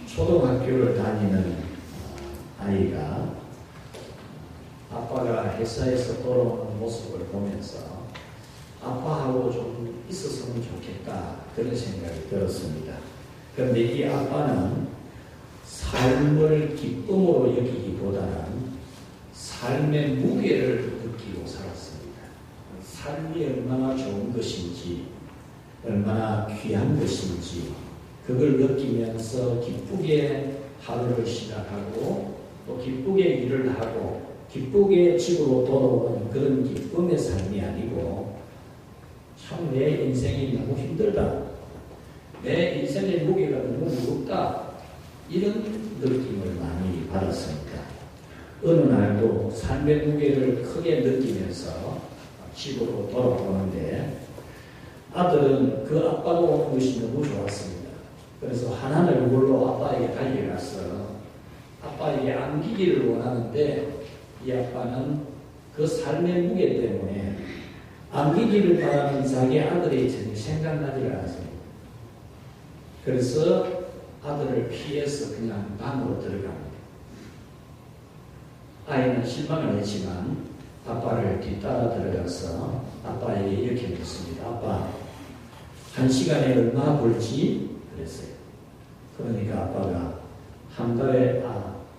초등학교를 다니는 아이가 아빠가 회사에서 돌아오는 모습을 보면서 아빠하고 좀 있었으면 좋겠다, 그런 생각이 들었습니다. 그런데 이 아빠는 삶을 기쁨으로 여기기보다는 삶의 무게를 느끼고 살았습니다. 삶이 얼마나 좋은 것인지, 얼마나 귀한 것인지 그걸 느끼면서 기쁘게 하루를 시작하고 또 기쁘게 일을 하고 기쁘게 집으로 돌아오는 그런 기쁨의 삶이 아니고 참 내 인생이 너무 힘들다, 내 인생의 무게가 너무 무겁다, 이런 느낌을 많이 받았습니다. 어느 날도 삶의 무게를 크게 느끼면서 집으로 돌아오는데 아들은 그 아빠가 오는 것이 너무 좋았습니다. 그래서 환한 얼굴로 아빠에게 달려가서 아빠에게 안기기를 원하는데 이 아빠는 그 삶의 무게 때문에 안기기를 바라는 자기 아들이 전혀 생각나지를 않습니다. 그래서 아들을 피해서 그냥 방으로 들어갑니다. 아이는 실망을 했지만 아빠를 뒤따라 들어가서 아빠에게 이렇게 묻습니다. 아빠, 한 시간에 얼마 벌지? 그랬어요. 그러니까 아빠가 한 달에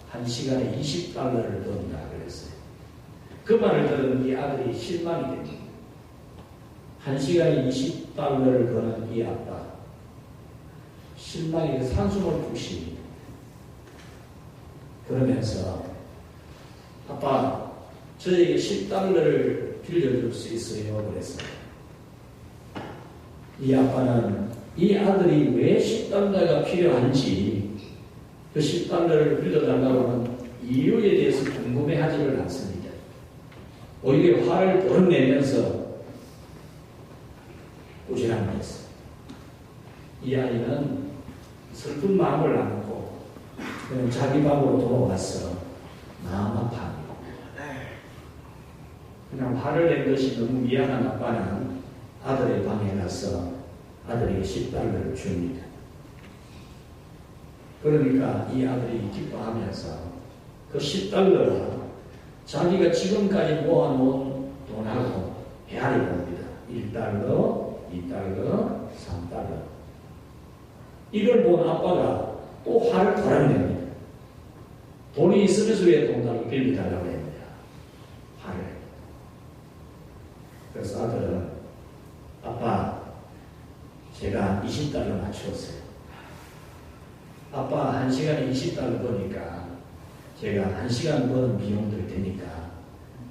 한 시간에 20달러를 번다 그랬어요. 그 말을 들은 이 아들이 실망이 됩니다. 한 시간에 20달러를 버는 이 아빠, 실망이 산숨을 푹쉽니다. 그러면서 아빠, 저에게 10달러를 빌려줄 수 있어요? 그랬어요. 이 아빠는 이 아들이 왜 10달러가 필요한지 그 10달러를 빌려달라고 하는 이유에 대해서 궁금해하지를 않습니다. 오히려 화를 덜어내면서 꾸지람을 했어요. 이 아이는 슬픈 마음을 안고 그냥 자기 방으로 돌아와서 마음 아파합니다. 그냥 화를 낸 것이 너무 미안한 아빠는 아들의 방에 가서 아들에게 10달러를 줍니다. 그러니까 이 아들이 기뻐하면서 그 10달러를 자기가 지금까지 모아놓은 돈하고 헤아려 봅니다. 1달러, 2달러, 3달러. 이걸 본 아빠가 또 화를 덜어냅니다. 돈이 있으면서 왜 돈을 빌려달라고 합니다. 화를. 그래서 아들은 아빠, 제가 20달러 맞추었어요. 아빠 1시간에 20달러 버니까 제가 1시간 버는 비용 들 테니까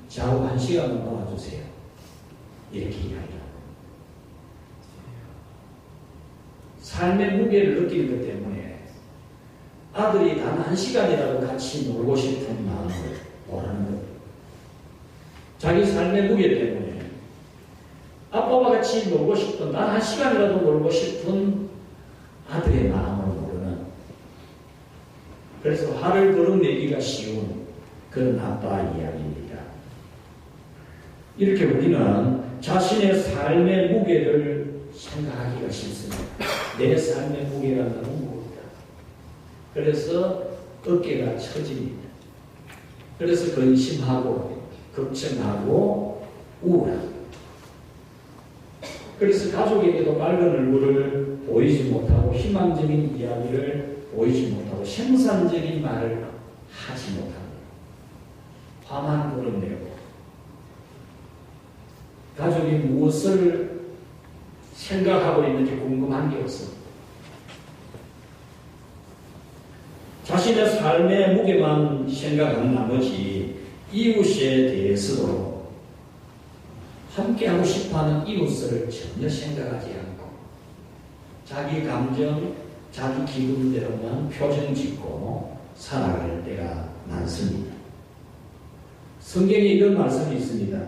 좌우 1시간만 도와주세요. 이렇게 이야기합니다. 삶의 무게를 느끼는 것 때문에 아들이 단 1시간이라도 같이 놀고 싶은 마음을 원하는 것. 자기 삶의 무게 때문에 아빠와 같이 놀고 싶은, 단 1시간이라도 놀고 싶은 아들의 마음을 모르는, 그래서 화를 덜어내기가 쉬운 그런 아빠 이야기입니다. 이렇게 우리는 자신의 삶의 무게를 생각하기가 쉽습니다. 내 삶의 무게가 너무 무겁다. 그래서 어깨가 처집니다. 그래서 근심하고 걱정하고 우울합니다. 그래서 가족에게도 맑은 얼굴을 보이지 못하고 희망적인 이야기를 보이지 못하고 생산적인 말을 하지 못합니다. 화만 불어내고 가족이 무엇을 생각하고 있는지 궁금한 게 없습니다. 자신의 삶의 무게만 생각한 나머지 이웃에 대해서도 함께하고 싶어하는 이웃을 전혀 생각하지 않고 자기 감정, 자기 기분대로만 표정 짓고 살아갈 때가 많습니다. 성경에 이런 말씀이 있습니다.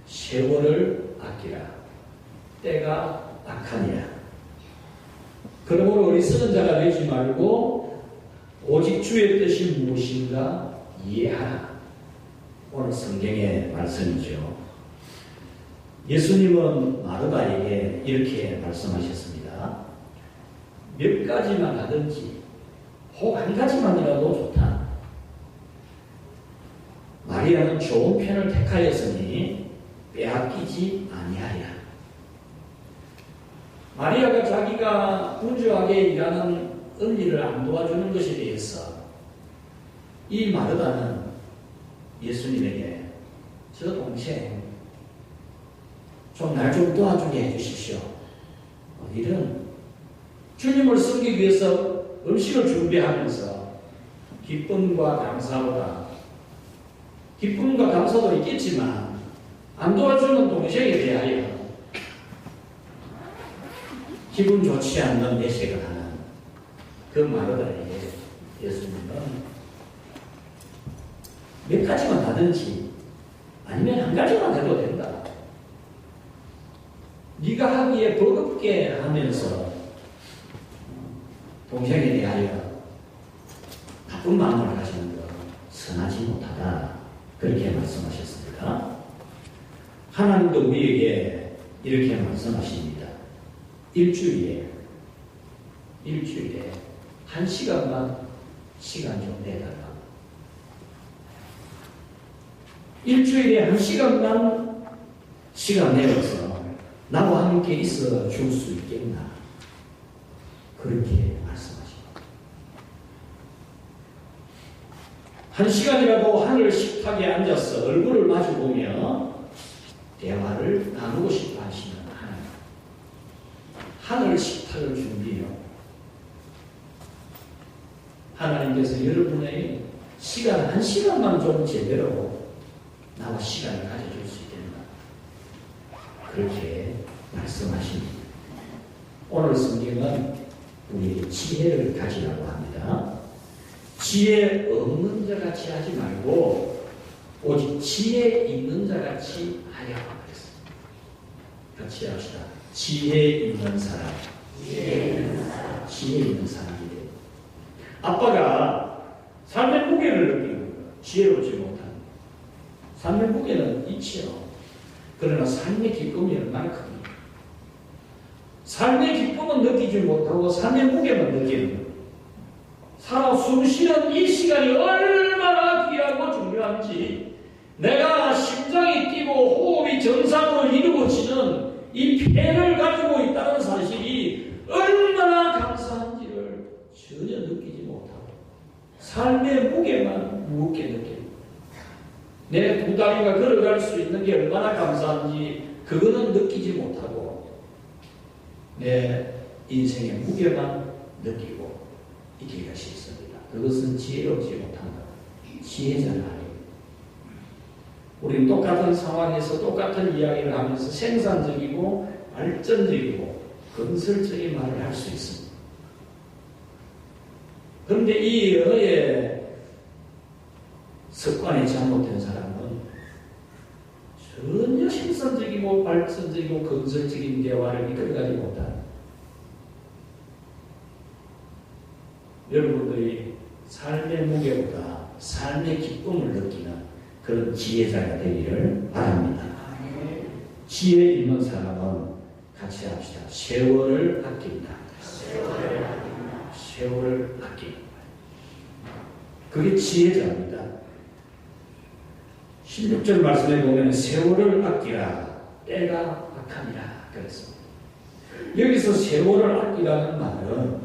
세월을 아끼라. 때가 악하니라. 그러므로 어리석은 자가 되지 말고 오직 주의 뜻이 무엇인가 이해하라. 오늘 성경의 말씀이죠. 예수님은 마르다에게 이렇게 말씀하셨습니다. 몇 가지만 하든지 혹 한 가지만이라도 좋다. 마리아는 좋은 편을 택하였으니 빼앗기지 아니하리라. 마리아가 자기가 분주하게 일하는 언니를 안 도와주는 것에 대해서 이 마르다는 예수님에게 저 동생 좀 날 좀 도와주게 해주십시오. 이런 주님을 섬기기 위해서 음식을 준비하면서 기쁨과 감사도 있겠지만 안 도와주는 동생에 대하여 기분 좋지 않는 내색을 하는 그 마르다에게 예수님은 몇 가지만 하든지 아니면 한 가지만 해도 된다. 네가 하기에 버겁게 하면서 동생에 대하여 나쁜 마음을 가지는 것 선하지 못하다. 그렇게 말씀하셨습니다. 하나님도 우리에게 이렇게 말씀하십니다. 일주일에 1시간만 시간 좀 내달라. 일주일에 1시간만 시간 내어서 나와 함께 있어 줄 수 있겠나? 그렇게 말씀하십니다. 1시간이라도 하늘 식탁에 앉아서 얼굴을 마주보며 대화를 나누고 싶어 하시는 하늘 식탁을 준비해요. 하나님께서 여러분의 시간 1시간만 좀 제대로 나와 시간을 가져줄 수 있겠나? 그렇게 말씀하십니다. 오늘 성경은 우리에게 지혜를 가지라고 합니다. 지혜 없는 자 같이 하지 말고 오직 지혜 있는 자 같이 하여 그랬습니다. 같이 합시다. 지혜 있는 사람. 지혜 있는 사람이래요. 아빠가 삶의 무게를 느끼는 거예요. 지혜롭지 못한. 삶의 무게는 있지요. 그러나 삶의 기쁨이 얼마나 큽니까? 삶의 기쁨은 느끼지 못하고 삶의 무게만 느끼는 거예요. 살아 숨쉬는 이 시간이 얼마나 귀하고 중요한지, 내가 심장이 뛰고 호흡이 정상으로 이루어지는 이 폐를 가지고 있다는 사실이 얼마나 감사한지를 전혀 느끼지 못하고 삶의 무게만 무겁게 느낍니다. 내 두 다리가 걸어갈 수 있는 게 얼마나 감사한지 그거는 느끼지 못하고 내 인생의 무게만 느끼고 있기가 싫습니다. 그것은 지혜롭지 못한다. 지혜자는 아닙니다. 우리는 똑같은 상황에서 똑같은 이야기를 하면서 생산적이고 발전적이고 건설적인 말을 할 수 있습니다. 그런데 이 언어의 습관이 잘못된 사람은 전혀 생산적이고 발전적이고 건설적인 대화를 이끌어가지 못합니다. 여러분들이 삶의 무게보다 삶의 기쁨을 느끼는 그런 지혜자가 되기를 바랍니다. 지혜 있는 사람은 같이 합시다. 세월을 아낀다. 세월을 아낀다. 그게 지혜자입니다. 16절 말씀에 보면 세월을 아끼라 때가 악하니라 그랬습니다. 여기서 세월을 아끼라는 말은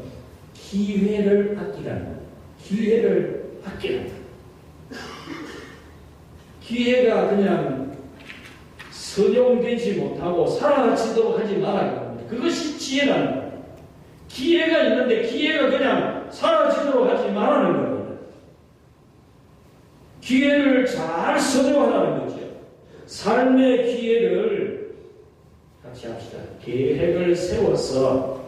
기회를 아끼라는 거예요. 기회를 아끼라는 거예요. 기회가 그냥 선용되지 못하고 사라지도록 하지 말아야 합니다. 그것이 지혜라는 거예요. 기회가 있는데 기회가 그냥 사라지도록 하지 말라는 겁니다. 기회를 잘 선용하라는 거죠. 삶의 기회를 같이 합시다. 계획을 세워서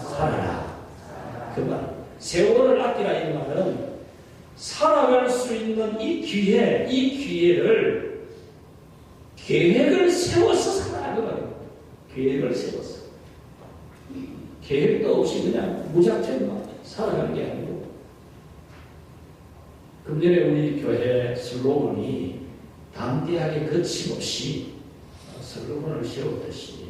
살아라. 그 말. 세월을 아끼라 이 말은 살아갈 수 있는 이 기회를 계획을 세워서 살아라 그 말이에요. 계획을 세워서. 계획도 없이 그냥 무작정 살아가는 게 아니고. 금년에 우리 교회 슬로건이 담대하게 거침없이 슬로건을 세웠듯이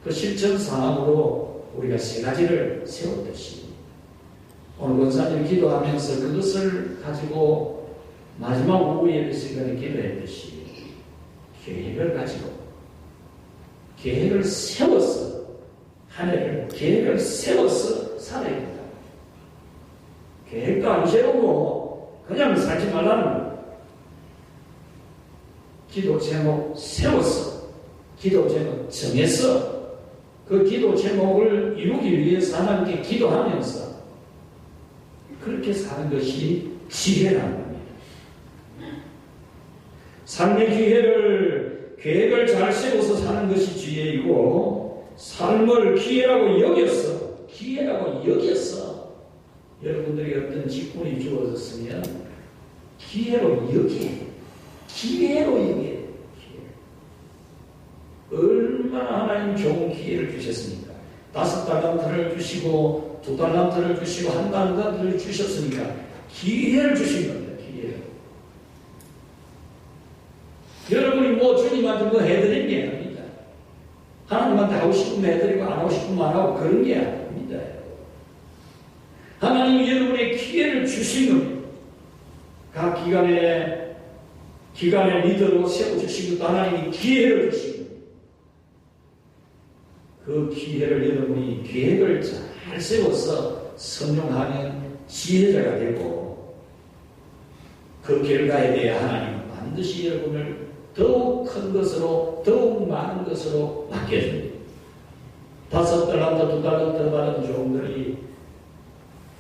그 실천 사항으로 우리가 세 가지를 세웠듯이 오늘 오늘 권사님 기도하면서 그것을 가지고 마지막 오후 예배 시간에 기도했듯이 계획을 가지고 계획을 세워서 한 해를 계획을 세워서 살아야 된다. 계획도 안 세우고 그냥 살지 말라는 거예요. 기도 제목 세워서 기도 제목 정해서 그 기도 제목을 이루기 위해서 하나님께 기도하면서 그렇게 사는 것이 지혜라는 겁니다. 삶의 계획을 잘 세워서 사는 것이 지혜이고 삶을 기회라고 여겼어. 여러분들이 어떤 직분이 주어졌으면 기회로 여기에 얼마나 하나님 좋은 기회를 주셨습니까? 5달란트를 주시고 2달란트를 주시고 1달란트를 주셨으니까 기회를 주신 겁니다. 기회를. 여러분이 뭐 주님한테 뭐 해드린 게 아닙니다. 하나님한테 하고 싶으면 해드리고 안 하고 싶으면 안 하고 그런 게 아닙니다. 하나님이 여러분의 기회를 주신 겁니다. 각 기간의 리더로 세워주신 것도 하나님이 기회를 주신 겁니다. 그 기회를 여러분이 계획을 잘 세워서 선용하면 지혜자가 되고 그 결과에 대해 하나님은 반드시 여러분을 더욱 큰 것으로 더욱 많은 것으로 맡겨줍니다. 5달란트 2달란트 받은 종들이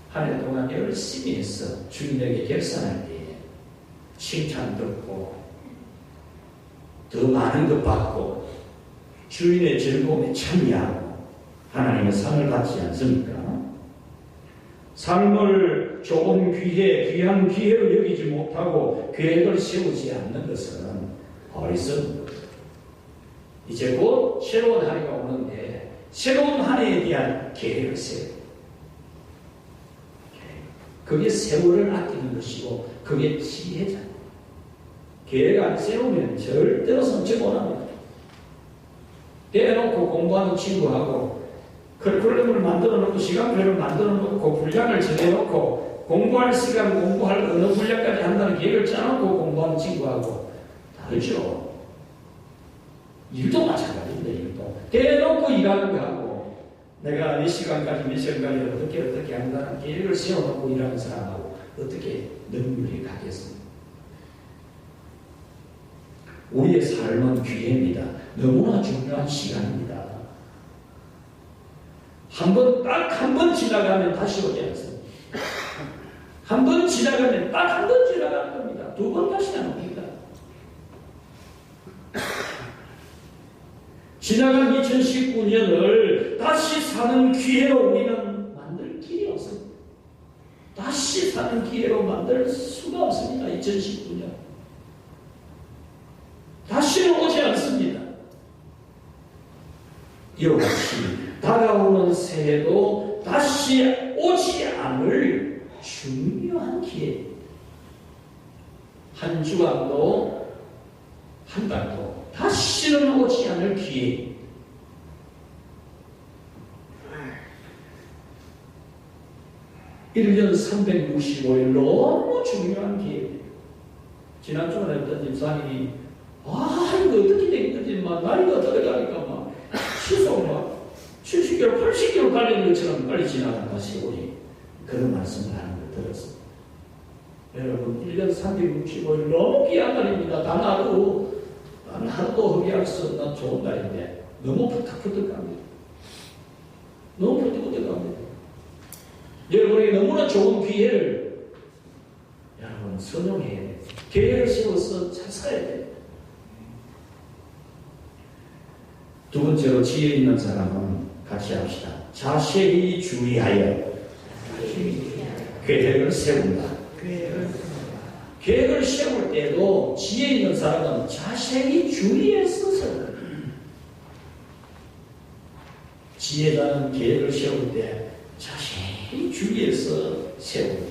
한 해 동안 열심히 해서 주인에게 결산할 때에 칭찬 듣고 더 많은 것 받고 주인의 즐거움에 참여하고 하나님의 상을 받지 않습니까? 삶을 좋은 귀한 기회로 여기지 못하고 계획을 세우지 않는 것은 어리석은 거죠. 이제 곧 새로운 한 해가 오는데 새로운 한 해에 대한 계획을 세우고 그게 세월을 아끼는 것이고 그게 지혜잖아요. 계획 안 세우면 절대로 성취 못합니다. 떼놓고 공부하는 친구하고 커리큘럼을 만들어놓고 시간표를 만들어놓고 분량을 정해놓고 공부할 시간 공부할 어느 분량까지 한다는 계획을 짜놓고 공부하는 친구하고 다르죠. 일도 마찬가지인데 일도 떼놓고 일하는 거하고 내가 몇 시간까지 어떻게 한다는 계획을 세워놓고 일하는 사람하고 어떻게 능률이 같겠습니까? 우리의 삶은 기회입니다. 너무나 중요한 시간입니다. 딱 한 번 지나가면 다시 오지 않습니다. 한 번 지나가면 딱 한 번 지나가는 겁니다. 2번 다시 안 옵니다. 지나간 2019년을 다시 사는 기회로 우리는 만들 길이 없습니다. 다시 사는 기회로 만들 수가 없습니다. 2019년. 다시는 오지 않습니다. 이와 같이 다가오는 새해도 다시 오지 않을 중요한 기회. 한 주간도 한 달도 다시는 오지 않을 기회. (1년 365일) 너무 중요한 기회입니다. 지난주에 어떤 집사님이 이거 어떻게 된 거지? 나이가 어떻게 가니까 시속 70km, 80km 달리는 것처럼 빨리 지나간다, 세월이. 그런 말씀을 하는 걸 들었습니다. 여러분, 1년 365일 너무 귀한 날입니다. 단 하루도 허비할 수 없는 좋은 날인데 너무 푸득푸득 합니다. 너무 푸득푸득 합니다. 여러분에게 너무나 좋은 기회를 여러분 선용해야 돼요. 계획을 세워서 잘 살아야 돼요. 두 번째로 지혜 있는 사람은 같이 합시다. 자세히 주의하여 계획을 세운다. 계획을 세울 때도 지혜 있는 사람은 자세히 주의해서 세운다. 지혜자는 계획을 세울 때 자세히 주의해서 세운다.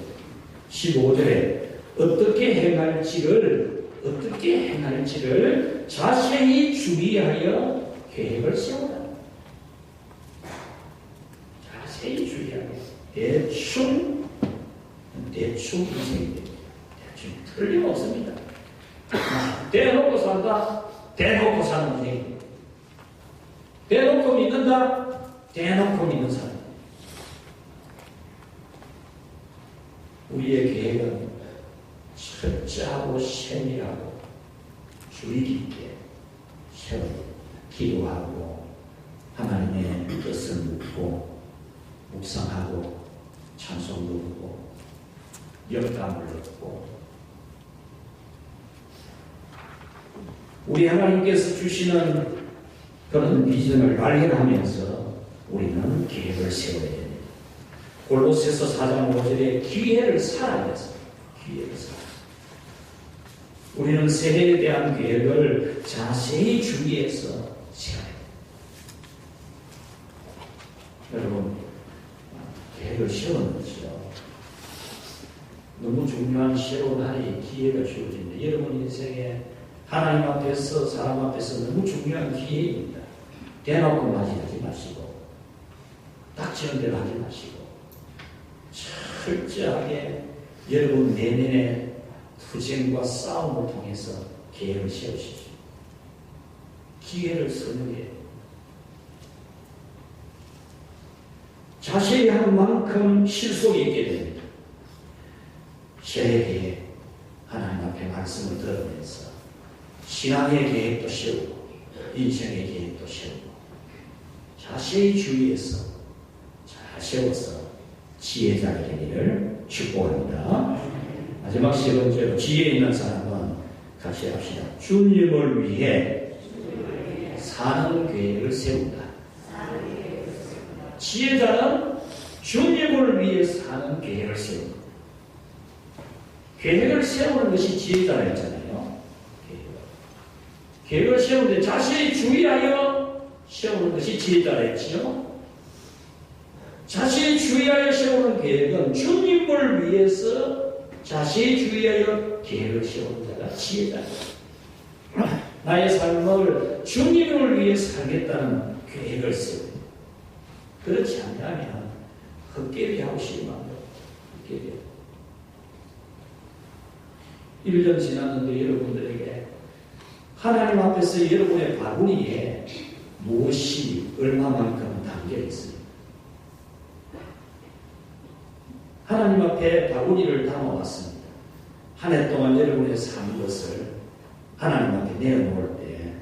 15절에 어떻게 행할지를 자세히 주의하여 계획을 세우라. 자세히 주의하고 대충 대충 인생이 됩니다. 대충 틀림없습니다. 대놓고 산다, 대놓고 사는 인생입니다. 대놓고 믿는다, 대놓고 믿는 사람. 우리의 계획은 철저하고 세밀하고 주의 깊게 세워야 기도하고 하나님의 뜻을 묻고 묵상하고 찬송 부르고 영감을 얻고 우리 하나님께서 주시는 그런 비전을 발견하면서 우리는 계획을 세워야 됩니다. 골로새서 4장 5절에 기회를 살아야 돼서 기회를 살아. 우리는 새해에 대한 계획을 자세히 주의해서 세워야 됩니다. 여러분, 계획을 세웠는지요? 너무 중요한 새로운 날이 기회가 주어집니다. 여러분 인생에 하나님 앞에서 사람 앞에서 너무 중요한 기회입니다. 대놓고 맞이하지 마시고 닥치는 대로 하지 마시고 철저하게 여러분 내면의 투쟁과 싸움을 통해서 계획을 세우십시오. 기회를 선택해야 자세히 하는 만큼 실속이 있게 됩니다. 새해 계획, 하나님 앞에 말씀을 들으면서 신앙의 계획도 세우고 인생의 계획도 세우고 자세히 주의해서 잘 세워서 지혜자가 되기를 축복합니다. 마지막 세 번째로 지혜 있는 사람은 같이 합시다. 주님을 위해 사는 계획을 세운다. 지혜자는 주님을 위해 사는 계획을 세운다. 계획을 세우는 것이 지혜자라 했잖아요. 계획을 세우는데 자세히 주의하여 세우는 것이 지혜자라 했지요. 자세히 주의하여 세우는 계획은 주님을 위해서 자세히 주의하여 계획을 세우는 자가 지혜자입니다. 나의 삶을 주님을 위해 살겠다는 계획을 세우고 그렇지 않다면 헛개비 하고 싶으면 안 돼요. 헛개비. 1년 지났는데 여러분들에게 하나님 앞에서 여러분의 바구니에 무엇이 얼마만큼 담겨 있습니다. 하나님 앞에 바구니를 담아왔습니다. 한 해 동안 여러분의 산 것을 하나님 앞에 내어놓을 때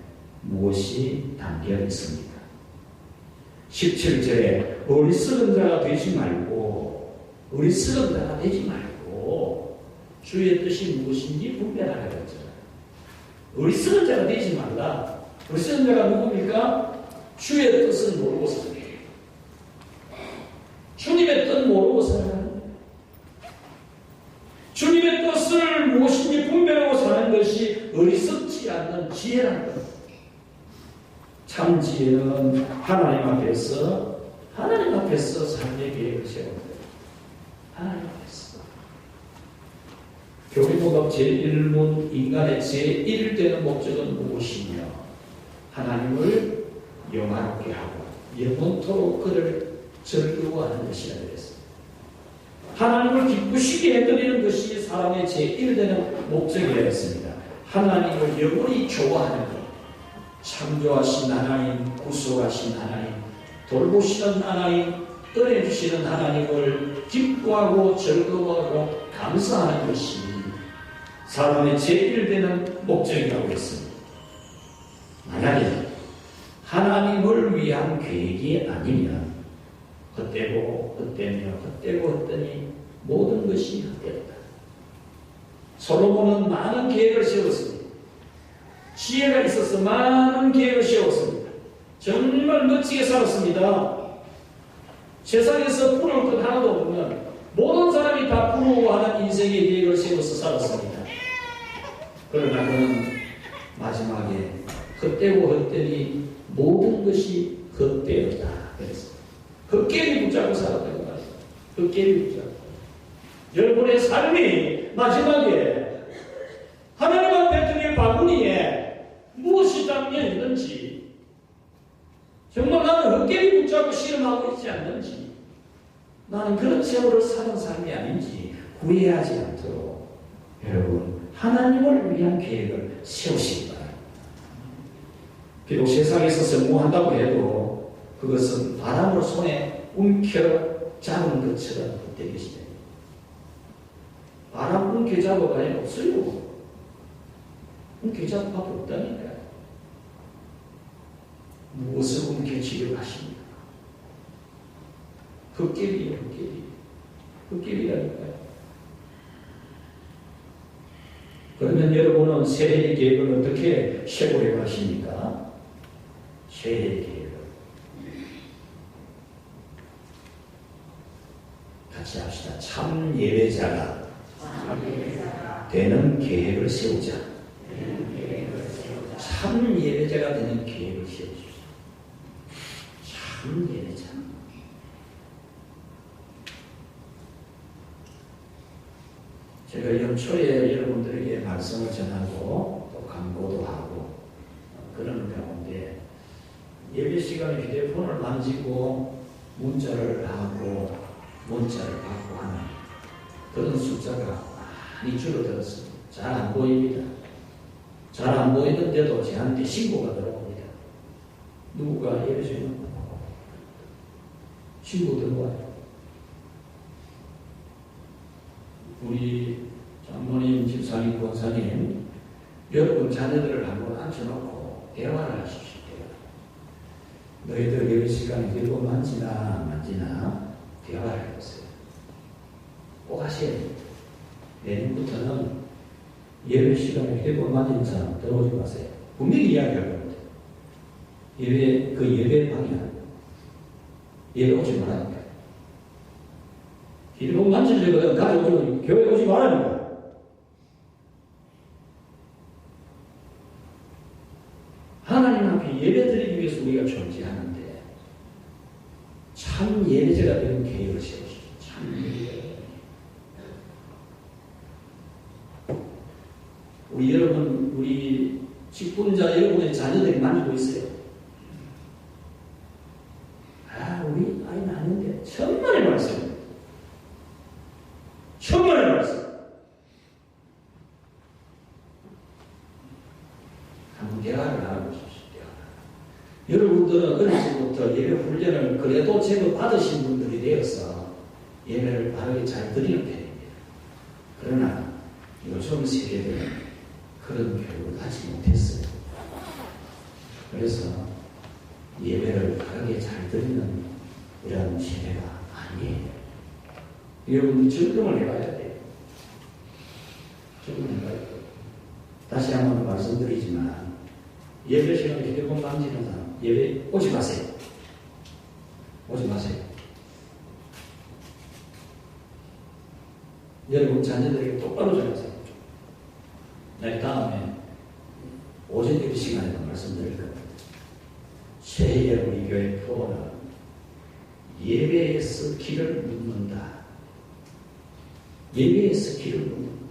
무엇이 담겨 있습니까? 17절에 어리석은 자가 되지 말고 어리석은 자가 되지 말고 주의 뜻이 무엇인지 분별하라 그랬잖아요. 어리석은 자가 되지 말라. 어리석은 자가 누굽니까? 주의 뜻을 모르고 사는 거예요. 주님의 뜻 모르고 사는 거예요. 주님의 뜻을 무엇인지 분별하고 사는 것이 어리석지 않는 지혜라는 겁니다. 참 지혜는 하나님 앞에서 삶의 계획을 세우는 거예요. 하나님 앞에서. 교리목합 제1문 인간의 제1되는 목적은 무엇이며 하나님을 영화롭게 하고 영원토록 그를 즐거워하는 것이라 그랬습니다. 하나님을 기쁘시게 해드리는 것이 사람의 제1되는 목적이라 했습니다. 하나님을 영원히 좋아하는 것. 창조하신 하나님, 구속하신 하나님, 돌보시는 하나님, 은혜 주시는 하나님을 기뻐하고 즐거워하고 감사하는 것이 사람의 제1되는 목적이라고 했습니다. 만약에 하나님을 위한 계획이 아니면 헛되니 모든 것이 헛되었다. 솔로몬은 많은 계획을 세웠습니다. 지혜가 있어서 많은 계획을 세웠습니다. 정말 멋지게 살았습니다. 세상에서 부러울 것 하나도 없는 모든 사람이 다 부러워하는 인생의 계획을 세워서 살았습니다. 그러나 그는 마지막에 헛되니 모든 것이 헛되었다. 그랬습니다. 헛개비 붙잡고 살았다고 말이에요. 헛개비 붙잡고. 여러분의 삶이 마지막에 하나님 앞에 드릴 바구니에 무엇이 담겨 있는지, 정말 나는 헛개비 붙잡고 실험하고 있지 않는지, 나는 그런 세월을 사는 삶이 아닌지 후회하지 않도록 여러분 하나님을 위한 계획을 세우시기 바랍니다. 비록 세상에서 성공한다고 해도 그것은 바람을 손에 움켜 잡은 것처럼 되겠습니다. 바람 움켜 잡아봐야 없어요. 움켜 잡아밖에 없다니까요. 무엇을 움켜쥐려고 하십니까? 흙길이에요, 흙길이. 흙길이라니까요. 그러면 여러분은 새해의 계획을 어떻게 세우려고 하십니까? 새해의 계획을. 같이 합시다. 참 예배자가 되는 계획을 세우자. 참 예배자가 되는 계획을 세우십시오. 참 예배자. 제가 연초에 여러분들에게 말씀을 전하고 또 광고도 하고 그런 가운데 예배 시간에 휴대폰을 만지고 문자를 하고 문자를 받고 하는 그런 숫자가 많이 줄어들었습니다. 잘 안 보입니다. 잘 안 보이는데도 저한테 신고가 들어옵니다. 누구가 예배 중에 신고 들어와요. 우리 장모님, 집사님, 권사님, 여러분 자녀들을 한번 앉혀놓고 대화를 하십시오. 너희들 예배 시간에 들고 만지나 대화를 해보세요. 꼭 하셔야 돼요. 내년부터는 예배 시간에 들고 만지는 사람 들어오지 마세요. 분명히 이야기할 겁니다. 예배 방향. 예배 오지 말라니까. 길고 만지려거든 가져오지 교회 오지 말라니까. 하나님 앞에 예배 드리기 위해서 우리가 존재하는데 참 예배자가 되는 계획을 세우십시오. 참 예배자. 우리 여러분, 우리 직분자 여러분의 자녀들이 만지고 있어요. 우리 아이는 아닌데 천만의 말씀. 천만의 말씀. 한번 대화를 나눠보십시오. 여러분들은 어릴 때부터 예배 훈련을 그래도 제법 받으신 분들이 되어서 예배를 바르게 잘 드리는 편입니다. 그러나 요즘 세대들은 그런 교육을 하지 못했어요. 그래서 예배를 바르게 잘 드리는 이런 세대가 아니에요. 여러분이 적응을 해봐야 돼요. 적응을 해봐야 돼요. 다시 한번 말씀드리지만 예배 시간에 휴대폰 만지는 사람 예배 오지 마세요. 오지 마세요. 여러분 자녀들에게 똑바로 전하세요. 내 다음에 오전 예배 시간에도 말씀드릴 겁니다. 새해에 우리 교회 프로는 예배에서 길을 묻는다. 예배에서 길을 묻는다.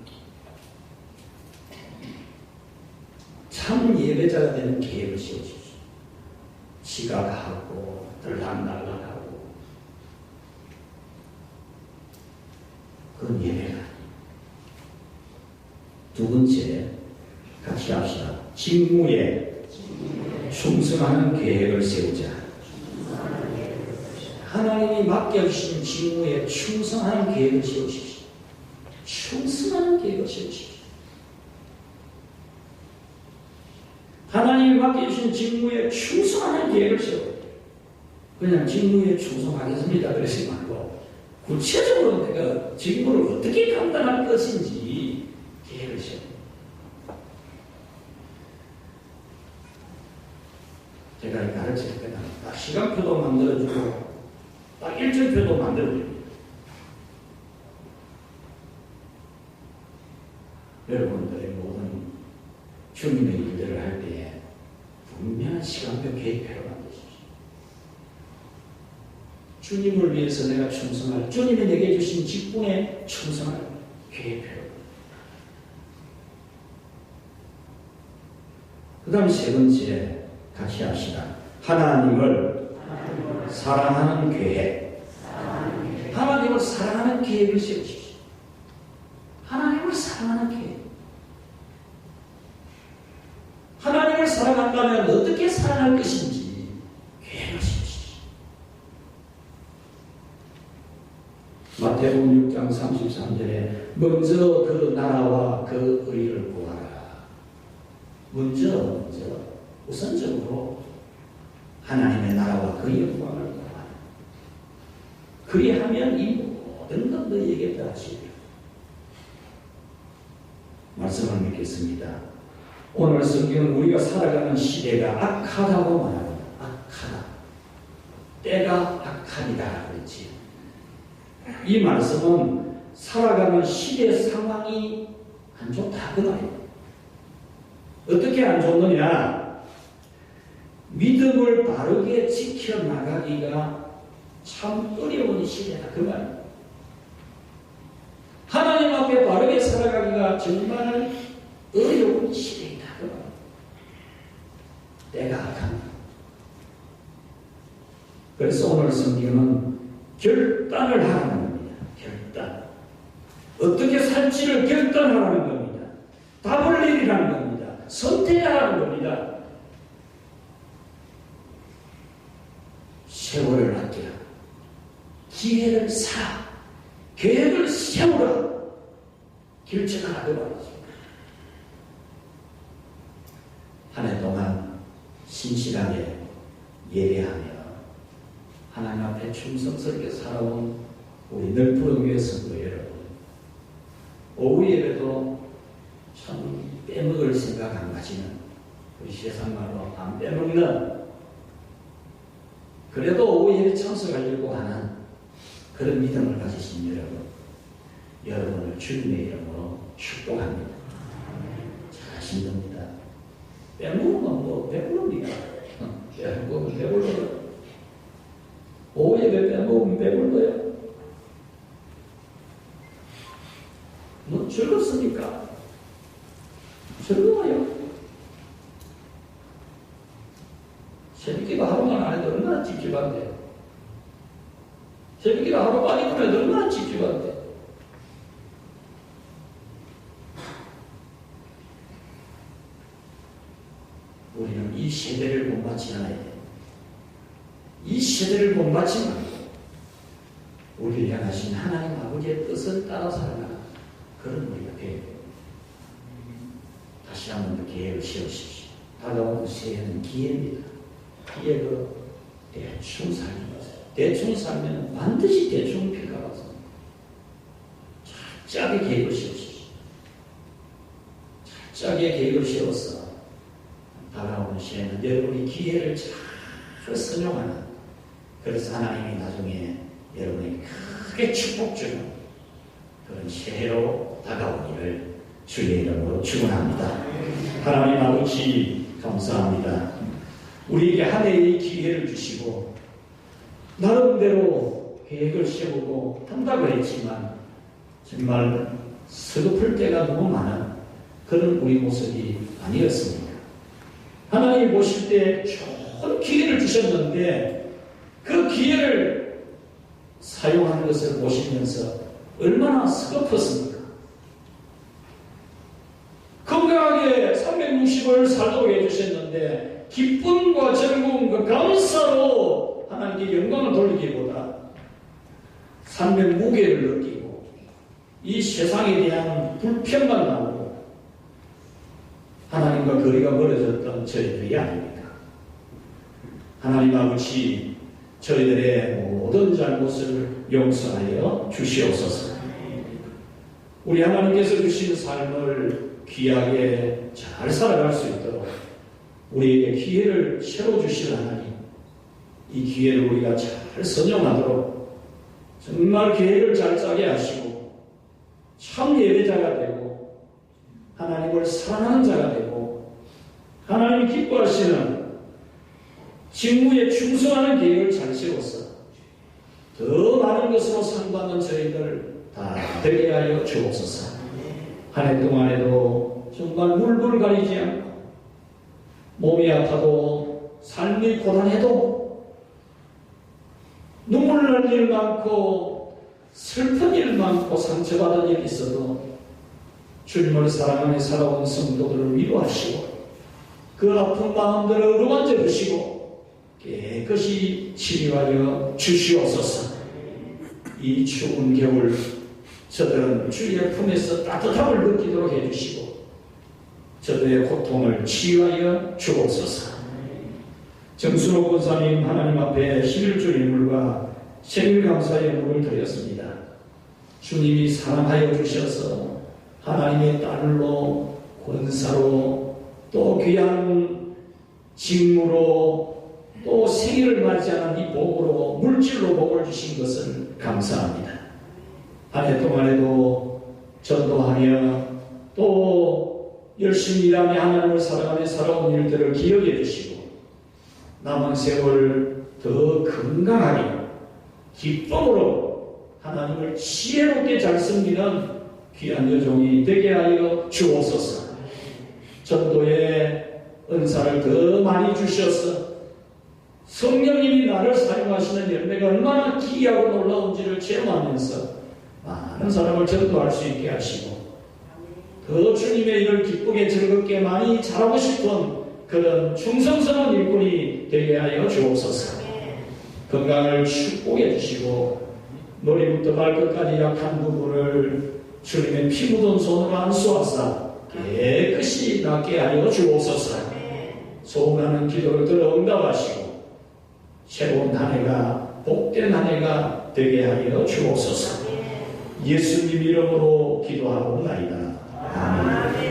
참 예배자가 되는 계획을 세우십시오. 지각하고 들락날락하고 그건 예배가 아니에요. 두 번째, 같이 합시다. 직무에 충성하는 계획을 세우자. 하나님이 맡겨주신 직무에 충성하는 계획을 세우십시오. 충성하는 계획을 세우십시오. 하나님이 맡겨주신 직무에 충성하는 계획을 세워요. 그냥 직무에 충성하겠습니다 그러지 말고 구체적으로 내가 직무를 어떻게 감당할 것인지 계획을 세워요. 제가 가르칠 때는 딱 시간표도 만들어주고 딱 일정표도 만들어줍니다. 여러분들의 모든 주님의 일들을 할 때에 분명한 시간표 계획표를 만드십시오. 주님을 위해서 내가 충성할, 주님이 내게 주신 직분에 충성할 계획표. 그 다음 세 번째, 같이 합시다. 하나님을 사랑하는 계획. 하나님을 사랑하는 계획을 세우십시오. 마태복음 6장 33절에 먼저 그 나라와 그 의를 구하라. 먼저 우선적으로 하나님의 나라와 그 영광을 구하라. 그리하면 이 모든 것 너희에게 더하시리라. 말씀을 믿겠습니다. 오늘 성경은 우리가 살아가는 시대가 악하다고 말합니다. 악하다. 때가 악하다 그랬지. 이 말씀은 살아가는 시대 상황이 안 좋다 그 말이에요. 어떻게 안 좋느냐? 믿음을 바르게 지켜나가기가 참 어려운 시대다 그 말이에요. 하나님 앞에 바르게 살아가기가 정말 어려운 시대이다 그 말이에요. 때가 악합니다. 그래서 오늘 성경은 결단을 하라는 겁니다. 결단. 어떻게 살지를 결단하라는 겁니다. 답을 내리라는 겁니다. 선택하라는 겁니다. 세월을 아끼라. 기회를 사. 계획을 세우라. 결정하라 그 말이죠. 한 해 동안 신실하게 예배하며 하나님 앞에 충성스럽게 살아온 우리 늘푸르교회 성도 여러분, 오후 예배도 참 빼먹을 생각 안 가지는, 우리 세상말로 안 빼먹는, 그래도 오후 예배 참석하려고 하는 그런 믿음을 가지신 여러분을 주님의 이름으로 축복합니다. 잘하신 겁니다. 빼먹으면 뭐 배부릅니까? 빼먹으면 배불러요. 오후 예배 빼먹으면 배불러요. 뭐 즐겁습니까? 즐거워요. 새벽기도 하루만 안 해도 얼마나 찝찝한데. 새벽기도 하루 빠지면 해도 얼마나 찝찝한데. 우리는 이 세대를 본받지 않아야 돼요. 이 세대를 본받지 말고 우리를 향하신 하나님 아버지의 뜻을 따라 살아가는 그런 우리가 되어야 돼요. 다시 한번 계획을 세우십시오. 다가오는 새해는 기회입니다. 기회가 대충 살는 것이에요. 대충 살면 반드시 대충 평가가 옵니다. 철저하게 계획을 세우십시오. 철저하게 계획을 세워서 다가오는 새해는 여러분이 기회를 잘 선용하는, 그래서 하나님이 나중에 여러분에게 크게 축복 주는 그런 새해로 다가오기를 주의 이름으로 축원합니다. 하나님 아버지 감사합니다. 우리에게 한 해의 기회를 주시고 나름대로 계획을 세우고 한다고 했지만 정말 서글플 때가 너무 많은 그런 우리 모습이 아니었습니다. 하나님이 보실 때 좋은 기회를 주셨는데 그 기회를 사용하는 것을 보시면서 얼마나 서글펐습니까? 건강하게 360을 살도록 해주셨는데 기쁨과 즐거움과 감사로 하나님께 영광을 돌리기보다 삶의 무게를 느끼고 이 세상에 대한 불평만 나오고 하나님과 거리가 멀어졌던 저희들이 아닙니까? 하나님 아버지, 저희들의 모든 잘못을 용서하여 주시옵소서. 우리 하나님께서 주신 삶을 귀하게 잘 살아갈 수 있도록 우리에게 기회를 새로 주실 하나님, 이 기회를 우리가 잘 선용하도록 정말 계획을 잘 짜게 하시고 참 예배자가 되고 하나님을 사랑하는 자가 되고 하나님이 기뻐하시는 직무에 충성하는 계획을 잘 세워서 더 많은 것으로 상받는 저희들 다 되게 하여 주옵소서. 한 해 동안에도 정말 물불 가리지 않고 몸이 아파도 삶이 고단해도 눈물 날 일 많고 슬픈 일 많고 상처받은 일 있어도 주님을 사랑하며 살아온 성도들을 위로하시고 그 아픈 마음들을 어루만져 주시고 깨끗이 치료하여 주시옵소서. 이 추운 겨울 저들은 주의 품에서 따뜻함을 느끼도록 해주시고 저들의 고통을 치유하여 주옵소서. 정순호 권사님 하나님 앞에 11조 예물과 생일 감사 예물을 드렸습니다. 주님이 사랑하여 주셔서 하나님의 딸로 권사로 또 귀한 직무로 또 생일을 맞이하는 이 복으로 물질로 복을 주신 것을 감사합니다. 한 해 동안에도 전도하며 또 열심히 일하며 하나님을 사랑하며 살아온 일들을 기억해 주시고 남은 세월 더 건강하게 기쁨으로 하나님을 지혜롭게 잘 섬기는 귀한 여종이 되게 하여 주옵소서. 전도의 은사를 더 많이 주셔서 성령님이 나를 사용하시는 열매가 얼마나 기이하고 놀라운지를 체험하면서 많은 사람을 전도할 수 있게 하시고 더 주님의 일을 기쁘게 즐겁게 많이 잘하고 싶은 그런 충성스러운 일꾼이 되게 하여 주옵소서. 건강을 축복해 주시고 머리부터 발끝까지 약한 부분을 주님의 피 묻은 손으로 안수하사 깨끗이 낫게 하여 주옵소서. 소원하는 기도를 들어 응답하시고 새로운 한 해가 복된 한 해가 되게 하여 주옵소서. 예수님 이름으로 기도하옵나이다. 아멘.